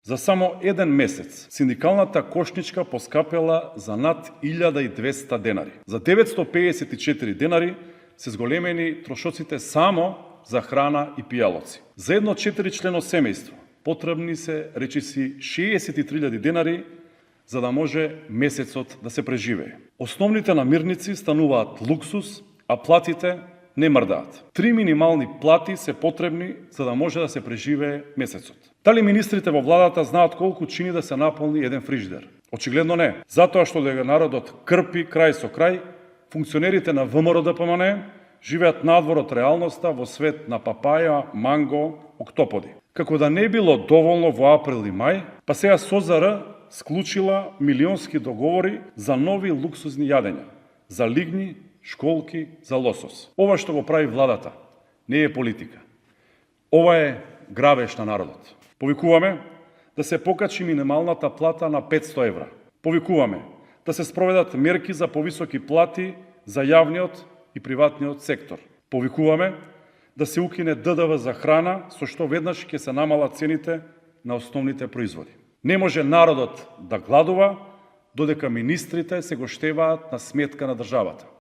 За само еден месец синдикалната кошничка поскапела за над 1200 денари. За 954 денари се зголемени трошоците само за храна и пијалоци. За едно 4-члено семејство потребни се речиси 63.000 денари за да може месецот да се преживее. Основните намирници стануваат луксус, а платите не мрдаат. 3 минимални плати се потребни за да може да се преживее месецот. Дали министрите во владата знаат колку чини да се наполни еден фрижидер? Очигледно не. Затоа што дека народот крпи крај со крај, функционерите на ВМРО-ДПМН живеат надвор од реалноста во свет на папаја, манго, октоподи. Како да не било доволно во април и мај, па сега СОЗР склучила милионски договори за нови луксузни јадења, за лигни, школки, за лосос. Ова што го прави владата не е политика. Ова е грабеж на народот. Повикуваме да се покачи минималната плата на 500 евра. Повикуваме да се спроведат мерки за повисоки плати за јавниот и приватниот сектор. Повикуваме да се укине ДДВ за храна, со што веднаш ќе се намалат цените на основните производи. Не може народот да гладува, додека министрите се го штеваат на сметка на државата.